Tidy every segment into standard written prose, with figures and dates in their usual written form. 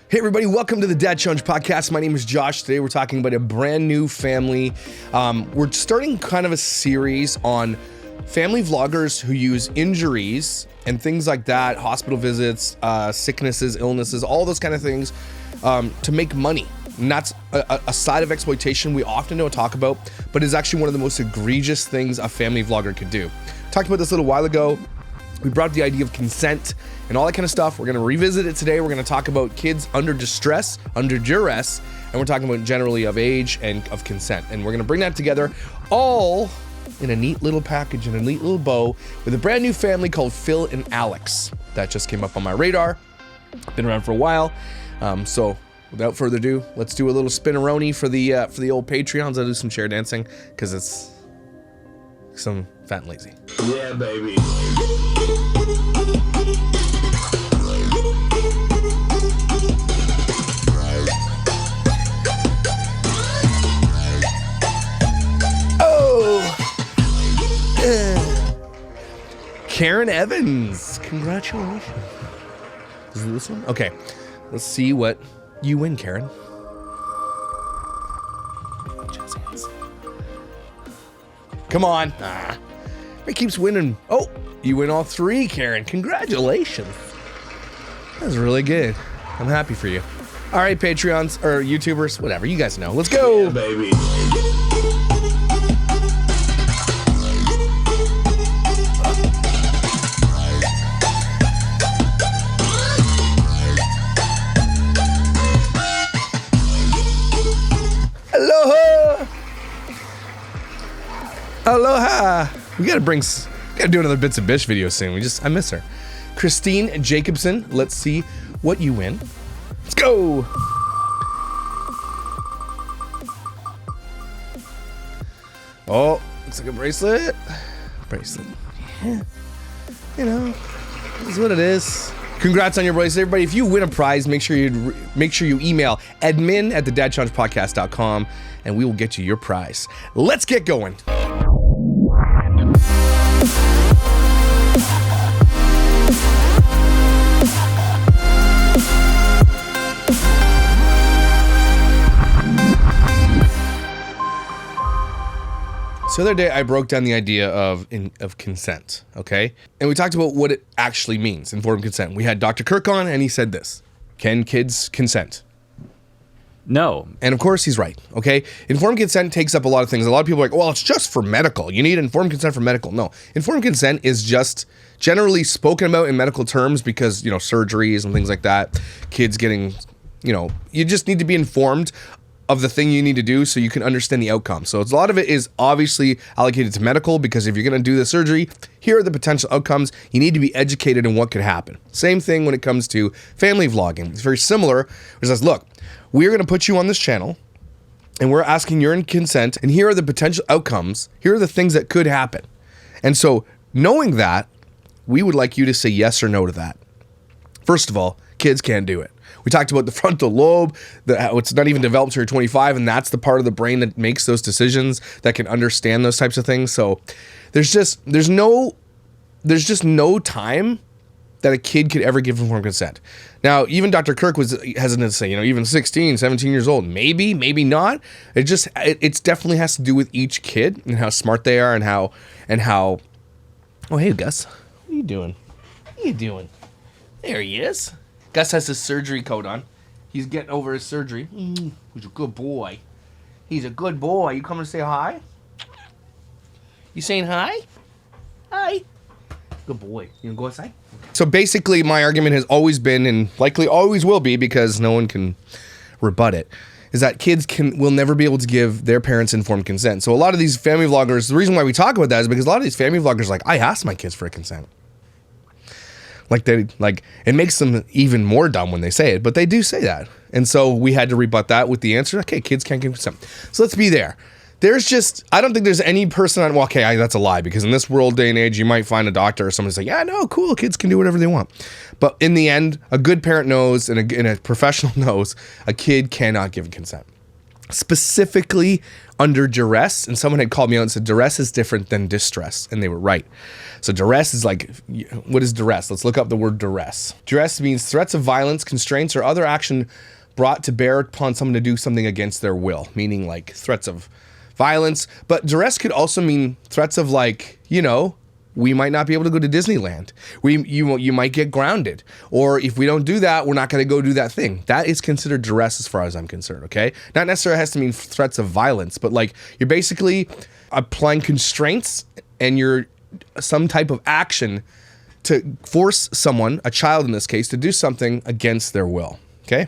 Hey everybody, welcome to the Dad Challenge podcast. My name is Josh. Today we're talking about a brand new family. We're starting kind of a series on family vloggers who use injuries and things like that, hospital visits, sicknesses, illnesses, all those kind of things to make money. And that's a side of exploitation we often don't talk about, but is actually one of the most egregious things a family vlogger could do. Talked about this a little while ago. We brought up the idea of consent and all that kind of stuff. We're going to revisit it today. We're going to talk about kids under distress, under duress, and we're talking about generally of age and of consent. And we're going to bring that together all in a neat little package and a neat little bow with a brand new family called Phil and Alex. That just came up on my radar. Been around for a while. So without further ado, let's do a little spin-a-roni for the old Patreons. I'll do some chair dancing because it's some fat and lazy. Yeah, baby. Karen Evans, congratulations. Is it this one? Okay, let's see what you win, Karen. Come on. It keeps winning. Oh, you win all three, Karen. Congratulations. That's really good. I'm happy for you. All right, Patreons or YouTubers, whatever. You guys know. Let's go. Yeah, baby. Aloha! Aloha! We gotta do another Bits of Bish video soon. I miss her. Christine Jacobson, let's see what you win. Let's go! Oh, looks like a bracelet. Bracelet. Yeah. You know, this is what it is. Congrats on your bracelet, everybody. If you win a prize, make sure you email admin@thedadchallengepodcast.com and we will get you your prize. Let's get going. So the other day I broke down the idea of consent, okay? And we talked about what it actually means, informed consent. We had Dr. Kirk on and he said this: can kids consent? No. And of course he's right, okay? Informed consent takes up a lot of things. A lot of people are like, well, it's just for medical. You need informed consent for medical. No, informed consent is just generally spoken about in medical terms because, surgeries and things like that, kids getting, you just need to be informed of the thing you need to do so you can understand the outcome. So a lot of it is obviously allocated to medical because if you're going to do the surgery, here are the potential outcomes. You need to be educated in what could happen. Same thing when it comes to family vlogging. It's very similar. It says, look, we're going to put you on this channel and we're asking your consent, and here are the potential outcomes. Here are the things that could happen. And so knowing that, we would like you to say yes or no to that. First of all, kids can't do it. We talked about the frontal lobe, it's not even developed till you're 25, and that's the part of the brain that makes those decisions, that can understand those types of things. So there's just no time that a kid could ever give informed consent. Now, even Dr. Kirk was hesitant to say, even 16, 17 years old, maybe not. It definitely has to do with each kid and how smart they are and how. Oh, hey, Gus, what are you doing? There he is. Gus has his surgery coat on. He's getting over his surgery. He's a good boy. You coming to say hi? You saying hi? Hi. Good boy. You gonna go outside? So basically, my argument has always been, and likely always will be, because no one can rebut it, is that kids will never be able to give their parents informed consent. So a lot of these family vloggers, the reason why we talk about that is because a lot of these family vloggers are like, I asked my kids for a consent. It makes them even more dumb when they say it, but they do say that. And so we had to rebut that with the answer, okay, kids can't give consent. So let's be there. I don't think there's any person that's a lie, because in this world day and age, you might find a doctor or someone who's like, yeah, no, cool, kids can do whatever they want. But in the end, a good parent knows and a professional knows a kid cannot give consent. specifically under duress. And someone had called me out and said, duress is different than distress. And they were right. So duress is like, what is duress? Let's look up the word duress. Duress means threats of violence, constraints, or other action brought to bear upon someone to do something against their will, meaning like threats of violence. But duress could also mean threats of like, you know, we might not be able to go to Disneyland. You might get grounded. Or if we don't do that, we're not going to go do that thing. That is considered duress as far as I'm concerned, okay? Not necessarily has to mean threats of violence, but like you're basically applying constraints and you're some type of action to force someone, a child in this case, to do something against their will, okay?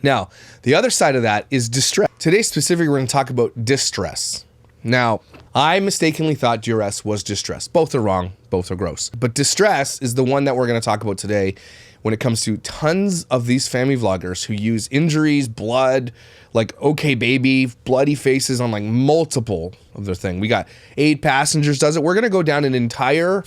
Now, the other side of that is distress. Today specifically, we're going to talk about distress. Now, I mistakenly thought duress was distress. Both are wrong. Both are gross. But distress is the one that we're going to talk about today when it comes to tons of these family vloggers who use injuries, blood, like okay baby, bloody faces on like multiple of their thing. We got 8 Passengers does it. We're going to go down an entire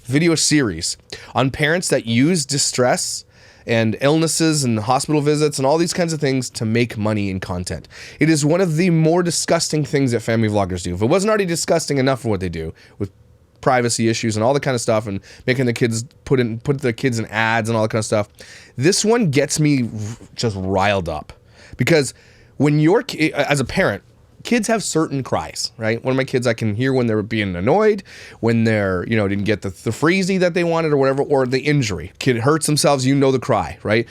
video series on parents that use distress and illnesses and hospital visits and all these kinds of things to make money in content. It is one of the more disgusting things that family vloggers do. If it wasn't already disgusting enough for what they do with privacy issues and all that kind of stuff and making the kids put their kids in ads and all that kind of stuff, this one gets me just riled up. Because when you're, as a parent, kids have certain cries, right? One of my kids, I can hear when they're being annoyed, when they're, you know, didn't get the freezy that they wanted or whatever, or the injury. Kid hurts themselves, you know the cry, right?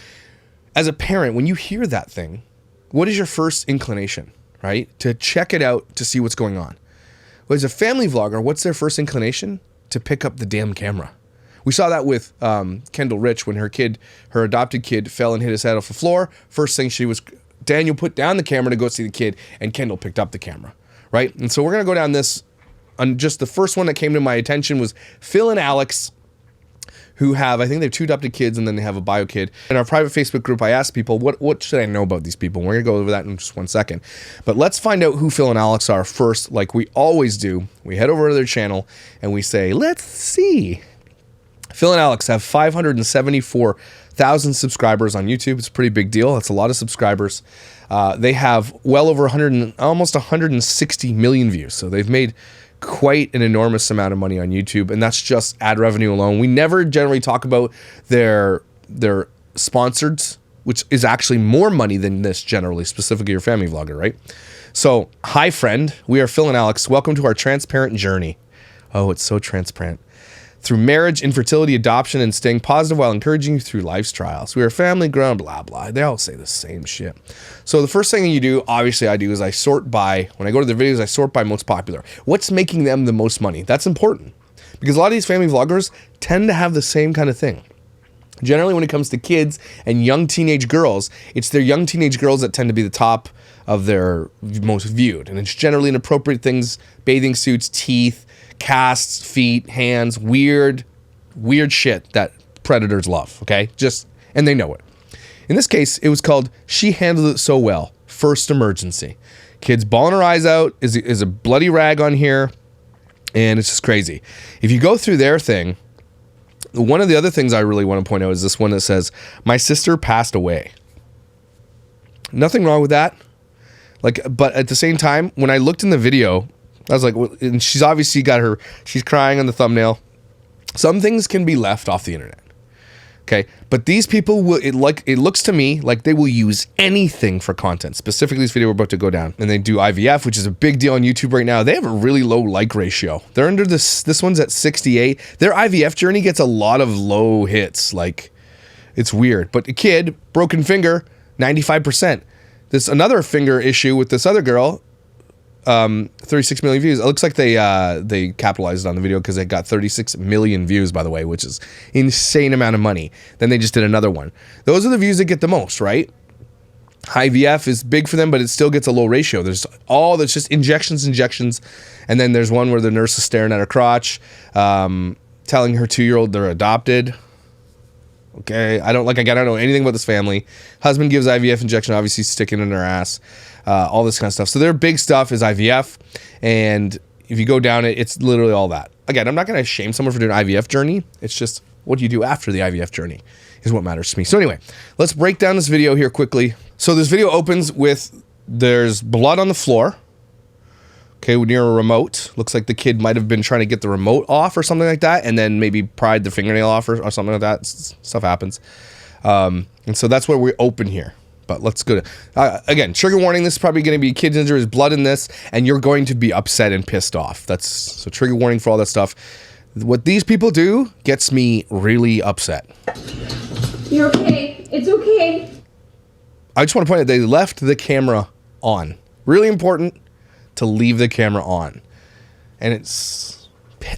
As a parent, when you hear that thing, what is your first inclination, right? To check it out to see what's going on. Well, as a family vlogger, what's their first inclination? To pick up the damn camera. We saw that with Kendall Rich when her adopted kid fell and hit his head off the floor. First thing Daniel put down the camera to go see the kid, and Kendall picked up the camera, right? And so we're going to go down this, on just the first one that came to my attention was Phil and Alex, who have, I think they have 2 adopted kids, and then they have a bio kid. In our private Facebook group, I asked people, what should I know about these people? And we're going to go over that in just one second. But let's find out who Phil and Alex are first, like we always do. We head over to their channel, and we say, let's see. Phil and Alex have 574,000 subscribers on YouTube. It's a pretty big deal. That's a lot of subscribers. They have well over almost 160 million views. So they've made quite an enormous amount of money on YouTube, and that's just ad revenue alone. We never generally talk about their sponsored, which is actually more money than this generally, specifically your family vlogger, right? So, hi friend, we are Phil and Alex. Welcome to our transparent journey. Oh, it's so transparent. Through marriage, infertility, adoption, and staying positive while encouraging you through life's trials. We are family grown, blah, blah. They all say the same shit. So the first thing you do, obviously I do, is I sort by, when I go to their videos, I sort by most popular. What's making them the most money? That's important. Because a lot of these family vloggers tend to have the same kind of thing. Generally, when it comes to kids and young teenage girls, it's their young teenage girls that tend to be the top of their most viewed. And it's generally inappropriate things, bathing suits, teeth, casts, feet, hands, weird shit that predators love, okay? And they know it. In this case, it was called She Handled It So Well, First Emergency. Kid's bawling her eyes out, is a bloody rag on here, and it's just crazy. If you go through their thing, one of the other things I really want to point out is this one that says, my sister passed away. Nothing wrong with that. But at the same time, when I looked in the video, I was like, well, and she's obviously she's crying on the thumbnail. Some things can be left off the internet. Okay. But these people it looks to me like they will use anything for content. Specifically this video we're about to go down. And they do IVF, which is a big deal on YouTube right now. They have a really low like ratio. They're under this one's at 68. Their IVF journey gets a lot of low hits. Like, it's weird. But a kid, broken finger, 95%. This another finger issue with this other girl, 36 million views. It looks like they capitalized on the video because they got 36 million views, by the way, which is insane amount of money. Then they just did another one. Those are the views that get the most, right? IVF is big for them, but it still gets a low ratio. There's just injections. And then there's one where the nurse is staring at her crotch, telling her 2-year-old they're adopted. Okay, I don't know anything about this family. Husband gives IVF injection, obviously sticking in her ass, all this kind of stuff. So their big stuff is IVF, and if you go down it, it's literally all that. Again, I'm not going to shame someone for doing an IVF journey. It's just what do you do after the IVF journey is what matters to me. So anyway, let's break down this video here quickly. So this video opens with There's blood on the floor. Okay, near a remote. Looks like the kid might have been trying to get the remote off or something like that, and then maybe pried the fingernail off or something like that. Stuff happens. And so that's where we open here. But let's go to... again, trigger warning, this is probably going to be kid's injury. There's blood in this, and you're going to be upset and pissed off. So trigger warning for all that stuff. What these people do gets me really upset. You're okay. It's okay. I just want to point out they left the camera on. Really important to leave the camera on. And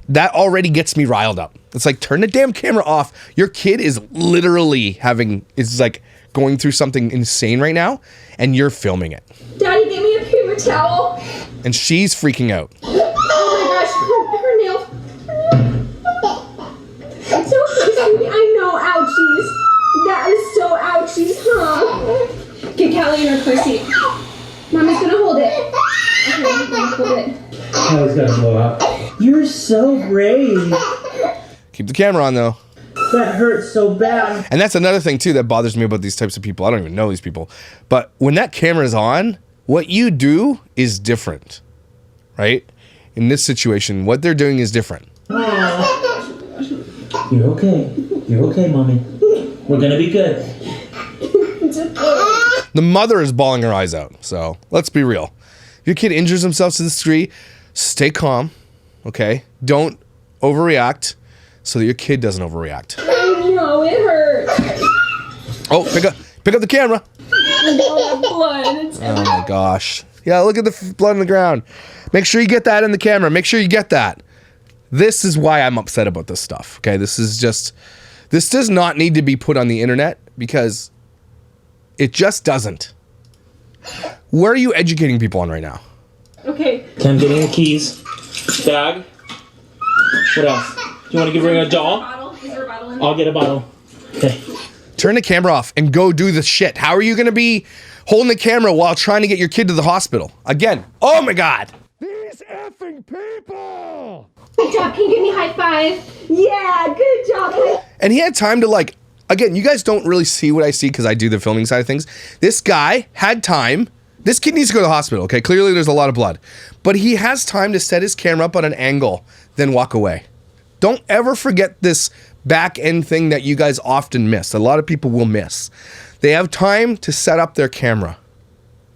that already gets me riled up. It's like, turn the damn camera off. Your kid is literally is like going through something insane right now, and you're filming it. Daddy, give me a paper towel. And she's freaking out. Oh my gosh, her nail. It's okay, sweetie. I know, ouchies. That is so ouchies, huh? Get Callie in her car seat. Mommy's gonna hold it. Okay, hold it. Callie's gonna blow up. You're so brave. Keep the camera on, though. That hurts so bad. And that's another thing, too, that bothers me about these types of people. I don't even know these people. But when that camera is on, what you do is different, right? In this situation, what they're doing is different. You're okay. You're okay, Mommy. We're gonna be good. The mother is bawling her eyes out. So let's be real. If your kid injures themselves to this degree, stay calm, okay? Don't overreact so that your kid doesn't overreact. I know, it hurts. Oh, pick up the camera. All that blood. It's Oh my gosh. Yeah, look at the blood on the ground. Make sure you get that in the camera. Make sure you get that. This is why I'm upset about this stuff, okay? This does not need to be put on the internet because it just doesn't. Where are you educating people on right now? okay. Okay, I'm getting the keys. Bag. What else? Do you want to give her a doll? Bottle? Is there a bottle in I'll get a bottle. Okay. Turn the camera off and go do the shit. How are you going to be holding the camera while trying to get your kid to the hospital? Again, oh my God. These effing people. Good job. Can you give me a high five? Yeah, good job. And he had time to again, you guys don't really see what I see because I do the filming side of things. This guy had time. This kid needs to go to the hospital, okay? Clearly there's a lot of blood. But he has time to set his camera up on an angle, then walk away. Don't ever forget this back end thing that you guys often miss. A lot of people will miss. They have time to set up their camera,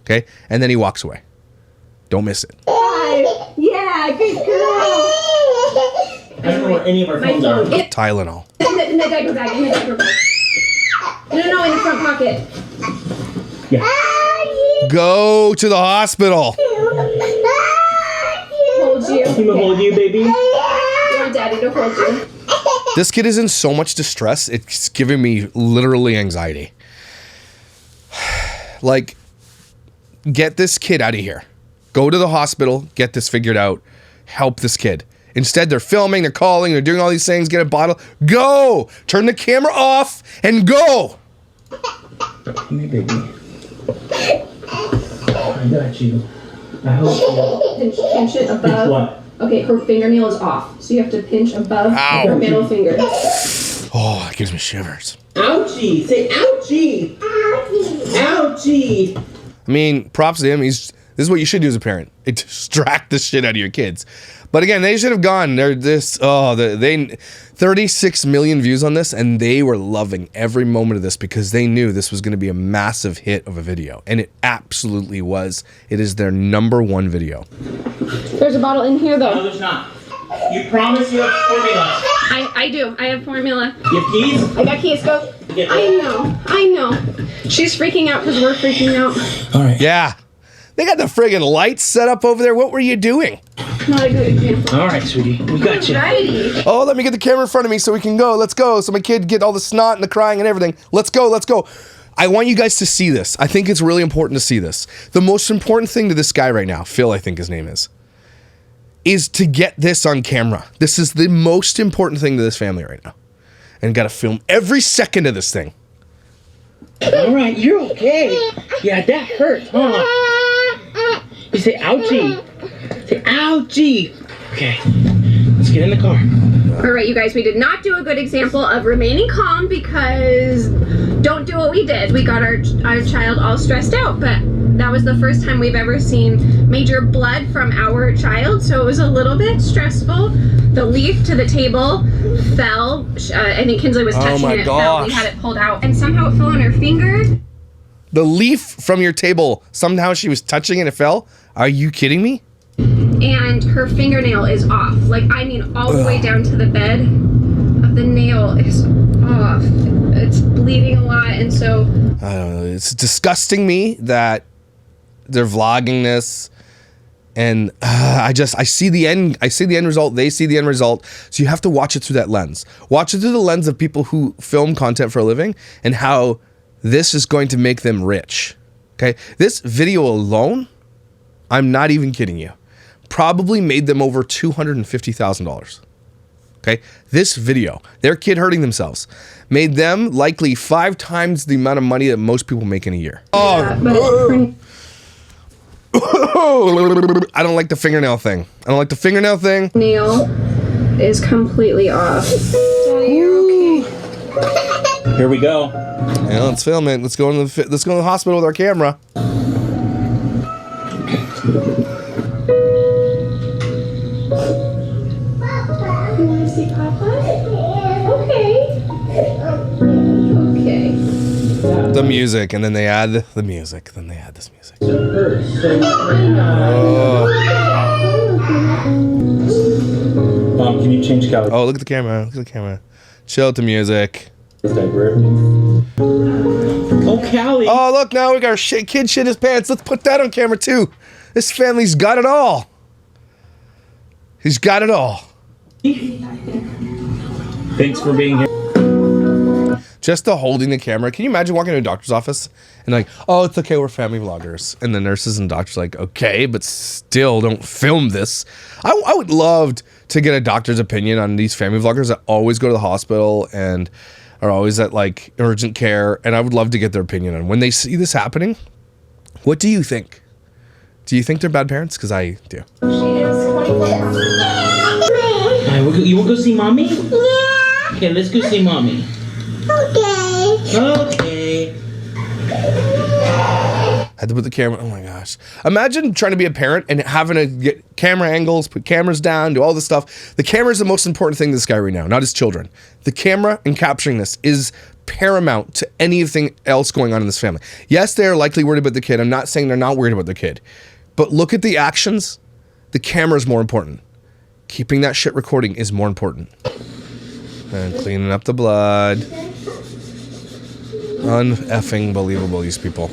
okay? And then he walks away. Don't miss it. Yeah, good girl. I don't know where any of our phones are. Tylenol. In the diaper bag, in the diaper bag. No, in the front pocket. Yeah. Go to the hospital. Hold you. I'm gonna hold you, baby. You want daddy to hold you. This kid is in so much distress, it's giving me literally anxiety. Like, get this kid out of here. Go to the hospital, get this figured out, help this kid. Instead, they're filming, they're calling, they're doing all these things, get a bottle. Go! Turn the camera off and go! Come here, baby. I got you. I hope you. Pinch it above. Pinch what? Okay, her fingernail is off, so you have to pinch above Ow. her middle finger. Oh, it gives me shivers. Ouchie! Say ouchie! Ouchie! I mean, props to him. This is what you should do as a parent. Distract the shit out of your kids. But again, they should have gone. They 36 million views on this, and they were loving every moment of this because they knew this was going to be a massive hit of a video, and it absolutely was. It is their #1 video. There's a bottle in here, No, though. there's not. You promise you have formula. I do. I have formula. You have keys? I got keys. Go. Get I know. She's freaking out because we're freaking out. All right. Yeah. They got the friggin' lights set up over there. What were you doing? Not a good example. All right, sweetie. We got you. Alrighty. Oh, let me get the camera in front of me so we can go. Let's go. So my kid get all the snot and the crying and everything. Let's go. Let's go. I want you guys to see this. I think it's really important to see this. The most important thing to this guy right now, Phil, I think his name is to get this on camera. This is the most important thing to this family right now. And got to film every second of this thing. All right, you're okay. Yeah, that hurts, huh? You say ouchie. Say ouchie. Okay, let's get in the car. All right, you guys, we did not do a good example of remaining calm because don't do what we did. We got our child all stressed out, but that was the first time we've ever seen major blood from our child, so it was a little bit stressful. The leaf to the table fell. I think Kinsley was touching it. It fell. We had it pulled out, and somehow it fell on her finger. The leaf from your table, somehow she was touching it and it fell? Are you kidding me? And her fingernail is off. Like, I mean, all the way down to the bed of the nail is off. It's bleeding a lot, and so... I don't know. It's disgusting me that they're vlogging this, and I see the end. I see the end result. They see the end result. So you have to watch it through that lens. Watch it through the lens of people who film content for a living and how this is going to make them rich. Okay? This video alone, I'm not even kidding you, probably made them over $250,000. Okay? This video, their kid hurting themselves, made them likely 5 times the amount of money that most people make in a year. I don't like the fingernail thing. I don't like the fingernail thing. Nail is completely off. Daddy, you're okay. Here we go. Yeah, let's film it. Let's go to the hospital with our camera. You want to see Papa? Okay. Okay. The music, and then they add the music. Then they add this music. Mom, can you change Callie? Oh, look at the camera. Look at the camera. Chill with the music. Oh, Callie. Oh, look, now we got our kid shit his pants. Let's put that on camera, too. This family's got it all. He's got it all. Thanks for being here. Just the holding the camera. Can you imagine walking to a doctor's office and like, oh, it's okay, we're family vloggers. And the nurses and doctors are like, okay, but still don't film this. I would love to get a doctor's opinion on these family vloggers that always go to the hospital and are always at like urgent care. And I would love to get their opinion on when they see this happening. What do you think? Do you think they're bad parents? Because I do. You want to go see mommy? Yeah. Okay, let's go see mommy. Okay. Had to put the camera. Oh my gosh. Imagine trying to be a parent and having to get camera angles, put cameras down, do all this stuff. The camera is the most important thing to this guy right now, not his children. The camera and capturing this is paramount to anything else going on in this family. Yes, they're likely worried about the kid. I'm not saying they're not worried about the kid. But look at the actions. The camera is more important. Keeping that shit recording is more important. And cleaning up the blood. Un-effing believable, these people.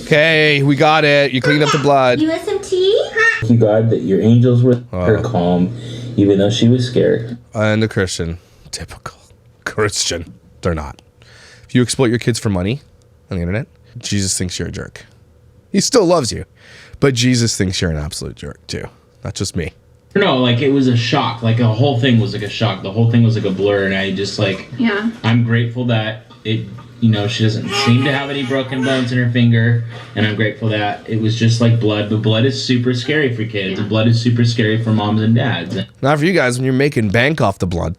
Okay, we got it. You cleaned up the blood. You want some tea? Thank you, God, that your angels were her calm, even though she was scared. And the Christian. Typical Christian. They're not. If you exploit your kids for money on the internet, Jesus thinks you're a jerk. He still loves you, but Jesus thinks you're an absolute jerk too. Not just me. No, like it was a shock. Like the whole thing was like a shock. The whole thing was like a blur, and I just like, yeah. I'm grateful that it, you know, she doesn't seem to have any broken bones in her finger, and I'm grateful that it was just like blood. But blood is super scary for kids, yeah. And blood is super scary for moms and dads. Not for you guys when you're making bank off the blood.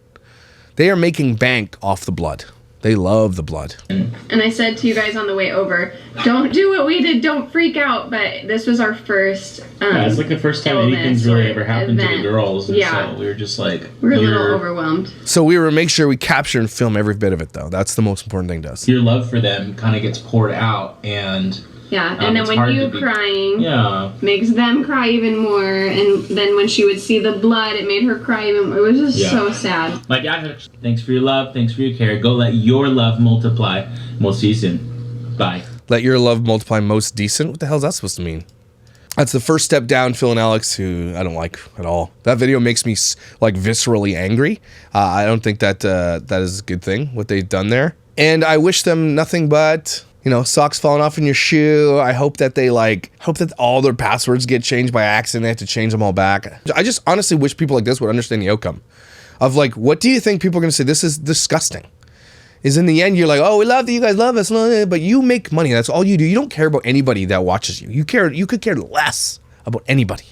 They are making bank off the blood. They love the blood. And I said to you guys on the way over, don't do what we did, don't freak out. But this was our first yeah, it's like the first time anything's really ever happened event. To the girls. And yeah. So we were just like... We were a little overwhelmed. So we were make sure we capture and film every bit of it, though. That's the most important thing to us. Your love for them kind of gets poured out, and... Yeah, and then when you crying, yeah, makes them cry even more. And then when she would see the blood, it made her cry even more. It was just so sad. My dad, thanks for your love. Thanks for your care. Go let your love multiply. We'll see you soon. Bye. Let your love multiply most decent? What the hell is that supposed to mean? That's the first step down, Phil and Alex, who I don't like at all. That video makes me like viscerally angry. I don't think that that is a good thing, what they've done there. And I wish them nothing but... You know, socks falling off in your shoe. I hope that they hope that all their passwords get changed by accident. They have to change them all back. I just honestly wish people like this would understand the outcome of like, what do you think people are going to say? This is disgusting. Is in the end, you're like, oh, we love that you guys love us, but you make money. That's all you do. You don't care about anybody that watches you. You could care less about anybody.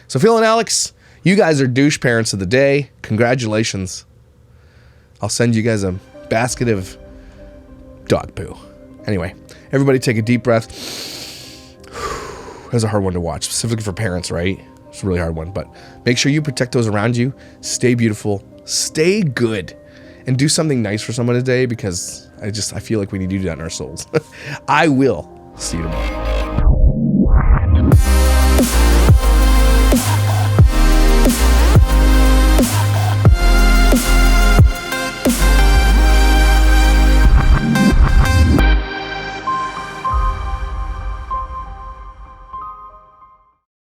So Phil and Alex, You guys are douche parents of the day. Congratulations. I'll send you guys a basket of dog poo. Anyway, everybody take a deep breath. That's a hard one to watch, specifically for parents, right? It's a really hard one, but make sure you protect those around you. Stay beautiful, stay good, and do something nice for someone today, because I feel like we need to do that in our souls. I will. See you tomorrow.